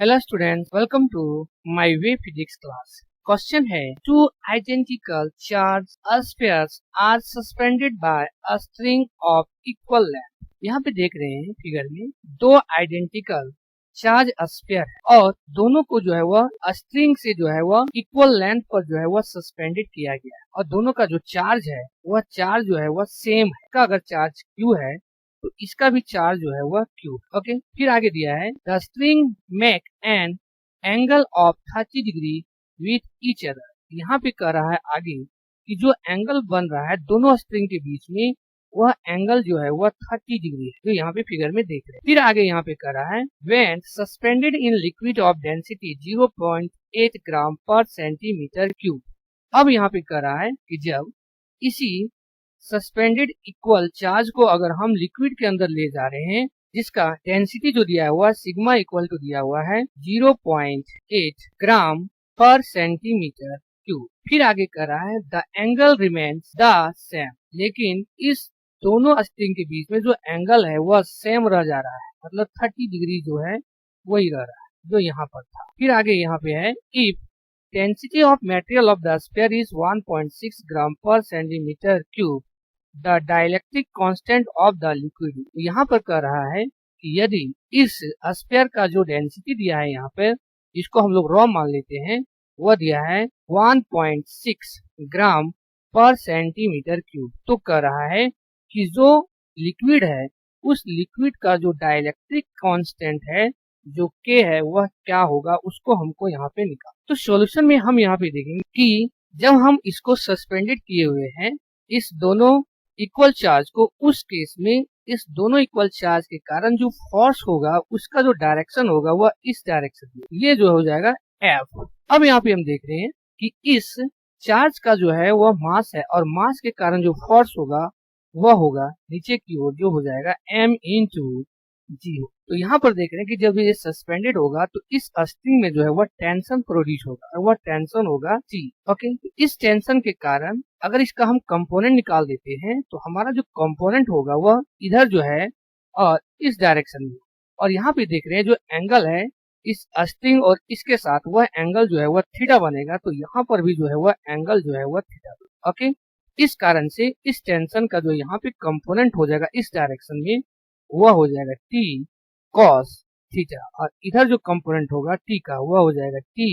Hello students, welcome to my way physics class. Question है, two identical charge spheres are suspended by a string of equal length. यहाँ पे देख रहे हैं figure में दो आइडेंटिकल चार्ज स्फीयर है और दोनों को जो है वह स्ट्रिंग से जो है वह इक्वल लेंथ पर जो है वह सस्पेंडेड किया गया है और दोनों का जो चार्ज है वह चार्ज जो है वह सेम है। का अगर चार्ज क्यू है तो इसका भी चार्ज जो है वह क्यू। ओके, फिर आगे दिया है the string make an angle of 30 degree with each other. यहाँ पे कह रहा है आगे कि जो एंगल बन रहा है दोनों स्ट्रिंग के बीच में वह एंगल जो है वह 30 डिग्री है, जो यहाँ पे फिगर में देख रहे हैं। फिर आगे यहाँ पे कह रहा है when suspended in liquid of density 0.8 ग्राम पर सेंटीमीटर क्यूब। अब यहाँ पे कह रहा है कि जब इसी सस्पेंडेड इक्वल चार्ज को अगर हम लिक्विड के अंदर ले जा रहे हैं जिसका डेंसिटी जो दिया हुआ है सिग्मा इक्वल टू दिया हुआ है 0.8 ग्राम पर सेंटीमीटर क्यूब। फिर आगे कर रहा है the angle remains the same, लेकिन इस दोनों स्ट्रिंग के बीच में जो एंगल है वह सेम रह जा रहा है, मतलब 30 डिग्री जो है वही रह रहा है जो यहाँ पर था। फिर आगे यहाँ पे है if density of material of the sphere is 1.6 ग्राम पर centimetre cube the dielectric constant of the liquid. यहाँ पर कह रहा है कि यदि इस स्फीयर का जो डेंसिटी दिया है यहाँ पर, इसको हम लोग रॉ मान लेते हैं, वह दिया है 1.6 ग्राम पर सेंटीमीटर क्यूब, तो कह रहा है कि जो लिक्विड है उस लिक्विड का जो डाइलेक्ट्रिक कांस्टेंट है जो के है वह क्या होगा, उसको हमको यहाँ पे निकाल। तो सॉल्यूशन में हम यहाँ पे देखेंगे कि जब हम इसको सस्पेंडेड किए हुए हैं इस दोनों इक्वल चार्ज को, उस केस में इस दोनों इक्वल चार्ज के कारण जो फोर्स होगा उसका जो डायरेक्शन होगा वह इस डायरेक्शन में, ये जो हो जाएगा एफ। अब यहाँ पे हम देख रहे हैं कि इस चार्ज का जो है वह मास है और मास के कारण जो फोर्स होगा वह होगा नीचे की ओर, जो हो जाएगा m इंटू जी। तो यहाँ पर देख रहे हैं कि जब ये सस्पेंडेड होगा तो इस स्ट्रिंग में जो है वह टेंशन प्रोड्यूस होगा और वह टेंशन होगा T। ओके, तो इस टेंशन के कारण अगर इसका हम कंपोनेंट निकाल देते हैं तो हमारा जो कंपोनेंट होगा वह इधर जो है और इस डायरेक्शन में, और यहाँ पे देख रहे हैं जो एंगल है इस स्ट्रिंग और इसके साथ वह एंगल जो है वह थीटा बनेगा, तो यहाँ पर भी जो है वह एंगल जो है वह थीटा। ओके, इस कारण से इस टेंशन का जो यहाँ पे कंपोनेंट हो जाएगा इस डायरेक्शन में वह हो जाएगा T cos थीटा, और इधर जो कंपोनेंट होगा T का वह हो जाएगा T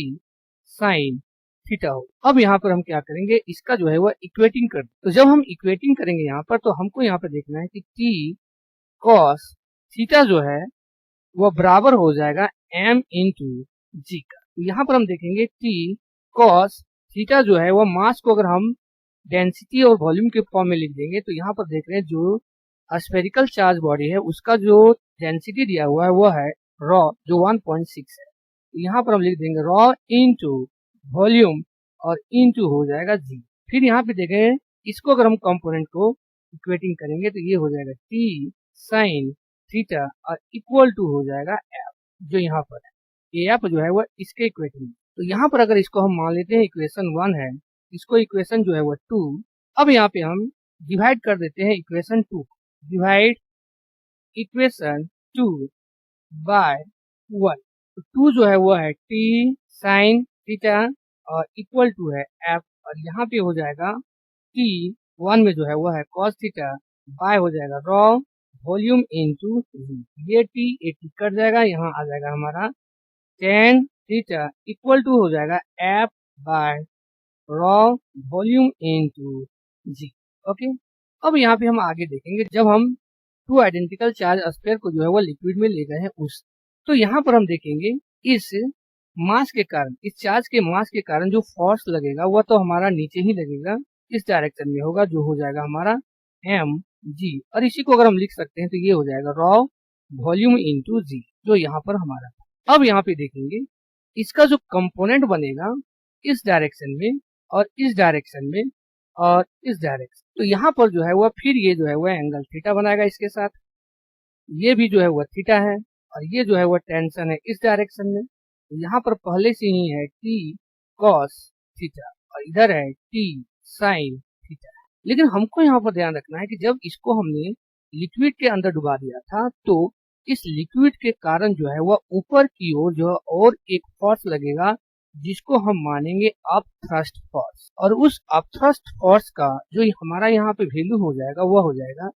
sin थीटा हो। अब यहाँ पर हम क्या करेंगे, इसका जो है वह इक्वेटिंग कर। तो जब हम इक्वेटिंग करेंगे यहाँ पर तो हमको यहाँ पर देखना है कि T cos थीटा जो है वह बराबर हो जाएगा m इंटू जी का। तो यहाँ पर हम देखेंगे T cos थीटा जो है वह मास को अगर हम डेंसिटी और वॉल्यूम के फॉर्म में लिख देंगे तो यहाँ पर देख रहे हैं जो स्फेरिकल चार्ज बॉडी है उसका जो डेंसिटी दिया हुआ है वह है रॉ जो 1.6 है। तो यहाँ पर हम लिख देंगे रॉ इंटू वॉल्यूम और इंटू हो जाएगा जी। फिर यहाँ पे देखें इसको अगर हम कंपोनेंट को इक्वेटिंग करेंगे तो ये हो जाएगा T sin थीटा और इक्वल टू हो जाएगा एफ, जो यहाँ पर है ये एफ जो है वह इसके इक्वेटिंग। तो यहाँ पर अगर इसको हम मान लेते हैं इक्वेशन 1 है, इसको इक्वेशन जो है वह 2। अब यहाँ पे हम डिवाइड कर देते हैं इक्वेशन 2, डिवाइड इक्वेशन 2 बाय 1। तो 2 जो है वो है T sin थीटा और इक्वल टू है F, और यहाँ पे हो जाएगा T 1 में जो है वो है cos थीटा बाय हो जाएगा रॉ वॉल्यूम इंटू ये T कट जाएगा, यहाँ आ जाएगा हमारा tan थीटा इक्वल टू हो जाएगा F by rho volume into g. Okay, अब यहाँ पे हम आगे देखेंगे जब हम टू आइडेंटिकल चार्ज स्फीयर को जो है वो लिक्विड में ले गए हैं उस, तो यहाँ पर हम देखेंगे इस मास के कारण, इस चार्ज के मास के कारण जो फोर्स लगेगा वह तो हमारा नीचे ही लगेगा, इस डायरेक्शन में होगा, जो हो जाएगा हमारा m g, और इसी को अगर हम लिख सकते हैं तो ये हो जाएगा रॉ वॉल्यूम इंटू जी, जो यहाँ पर हमारा था। अब यहाँ पे देखेंगे इसका जो कंपोनेंट बनेगा इस डायरेक्शन में और इस डायरेक्शन में और इस डायरेक्शन, तो यहाँ पर जो है वह फिर ये जो है वह एंगल थीटा बनाएगा इसके साथ, ये भी जो है वह थीटा है और ये जो है वह टेंशन है इस डायरेक्शन में। तो यहाँ पर पहले से ही है T cos थीटा और इधर है T sin थीटा। लेकिन हमको यहाँ पर ध्यान रखना है कि जब इसको हमने लिक्विड के अंदर डुबा दिया था तो इस लिक्विड के कारण जो है वह ऊपर की ओर जो है और एक फोर्स लगेगा जिसको हम मानेंगे अप थ्रस्ट फोर्स, और उस अप थ्रस्ट फोर्स का जो हमारा यहाँ पे वैल्यू हो जाएगा वह हो जाएगा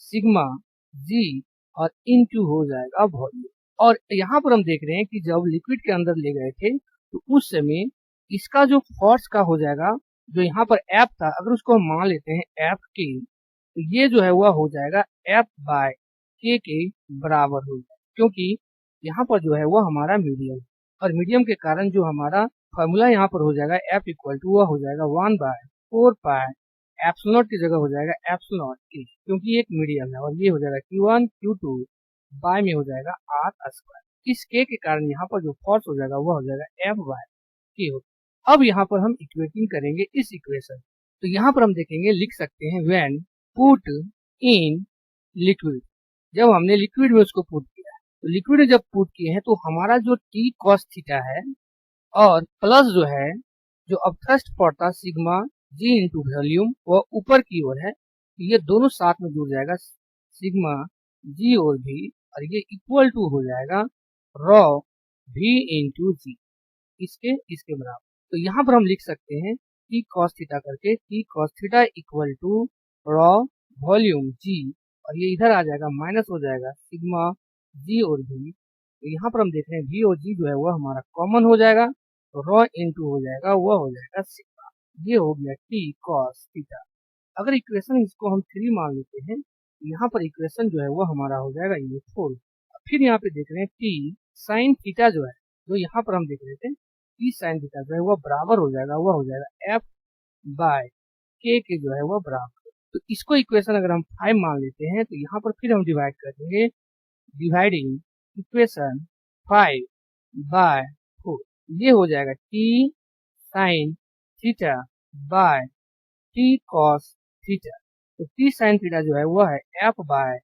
सिग्मा जी और इनटू हो जाएगा वॉल्यूम। और यहाँ पर हम देख रहे हैं कि जब लिक्विड के अंदर ले गए थे तो उस समय इसका जो फोर्स का हो जाएगा, जो यहाँ पर एफ था अगर उसको हम मान लेते हैं एफ के, तो ये जो है वह हो जाएगा एफ बाय के बराबर हो जाएगा, क्योंकि यहाँ पर जो है वह हमारा मीडियम, और मीडियम के कारण जो हमारा फॉर्मूला यहाँ पर हो जाएगा एफ इक्वल टू वह हो जाएगा 1/4 पाई एप्सिलॉन नॉट की जगह हो जाएगा एप्सिलॉन नॉट के, क्योंकि एक मीडियम है, और ये हो जाएगा Q1 Q2 बाय में हो जाएगा आर स्क्वायर। इस के कारण यहाँ पर जो फोर्स हो जाएगा वह हो जाएगा एफ बाय के हो। अब यहाँ पर हम इक्वेटिंग करेंगे इस इक्वेशन, तो यहाँ पर हम देखेंगे लिख सकते हैं व्हेन पुट इन लिक्विड, जब हमने लिक्विड में उसको पुट किया, तो लिक्विड में जब पुट किए हैं तो हमारा जो टी कॉस थीटा है और प्लस जो है जो अब थ्रस्ट पड़ता सिग्मा जी इंटू वॉल्यूम वो ऊपर की ओर है, तो ये दोनों साथ में जुड़ जाएगा सिग्मा जी और भी, और ये इक्वल टू हो जाएगा रॉ भी इंटू जी, इसके बराबर। तो यहाँ पर हम लिख सकते हैं टी कॉस थीटा करके T cos theta equal to rho volume g, और ये इधर आ जाएगा माइनस हो जाएगा सिग्मा जी और भी, तो यहाँ पर हम देख रहे हैं वी और जी जो है वह हमारा कॉमन हो जाएगा, तो रॉ इंटू हो जाएगा वह हो जाएगा सिग्मा, ये हो गया टी कॉस थीटा। अगर इक्वेशन इसको हम 3 मान लेते हैं, यहाँ पर इक्वेशन जो है वह हमारा हो जाएगा ये 4। फिर यहाँ पे देख रहे हैं टी साइन थीटा जो है, जो यहाँ पर हम देख रहे थे टी साइन थीटा जो है वह बराबर हो जाएगा, वह हो जाएगा एफ बाय के जो है वह बराबर। तो इसको इक्वेशन अगर हम 5 मान लेते हैं तो यहाँ पर फिर हम डिवाइड कर देंगे, डिवाइडिंग इक्वेशन 5 बाय 4, ये हो जाएगा T sine theta by T cos theta. तो टी साइन थीटा जो है वह है एफ बाय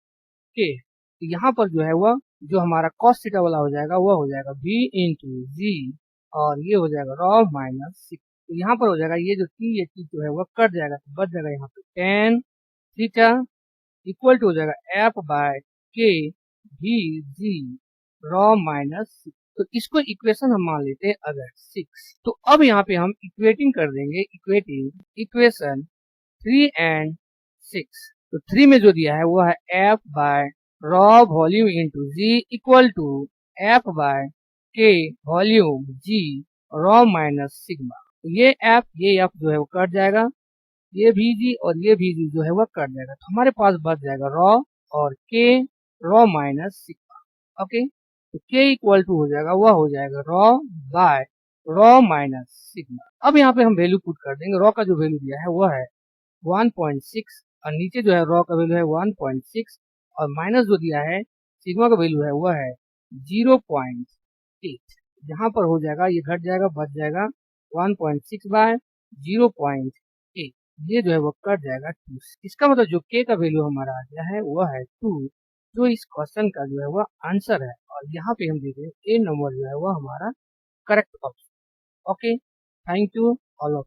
के, तो यहाँ पर जो है वह जो हमारा कॉस थीटा वाला हो जाएगा वह हो जाएगा v इंटू जी, और ये हो जाएगा रॉ माइनस 6, तो यहाँ पर हो जाएगा ये जो टी ये टी जो है वह कट जाएगा, तो बच जाएगा यहाँ पे टेन थीटा इक्वल टू हो जाएगा एफ बाय के भी जी रॉ माइनस 6। तो इसको इक्वेशन हम मान लेते हैं अगर 6। तो अब यहाँ पे हम इक्वेटिंग कर देंगे, इक्वेटिंग इक्वेशन 3 एंड 6। तो 3 में जो दिया है वो है F by rho volume into g equal to F by K volume g rho minus sigma. तो ये एफ जो है वो कट जाएगा, ये भी जी और ये भी जी जो है वह कट जाएगा, तो हमारे पास बच जाएगा रॉ और के रॉ माइनस सिग्मा। ओके, तो के इक्वल टू हो जाएगा वह हो जाएगा rho by rho minus sigma. अब यहाँ पे हम वैल्यू पुट कर देंगे, रॉ का जो वैल्यू दिया है वह है 1.6 और नीचे जो है रॉ का वैल्यू है 1.6 और माइनस जो दिया है सिग्मा का वैल्यू है वह है 0.8। यहाँ पर हो जाएगा ये घट जाएगा, बच जाएगा 1.6 बाय 0.8, ये जो है वो कट जाएगा 2। इसका मतलब जो के का वैल्यू हमारा आ गया है वह है 2, जो इस क्वेश्चन का जो है वह आंसर है, और यहाँ पे हम देख रहे हैं ए नंबर जो है वह हमारा correct option. Okay, thank you all of.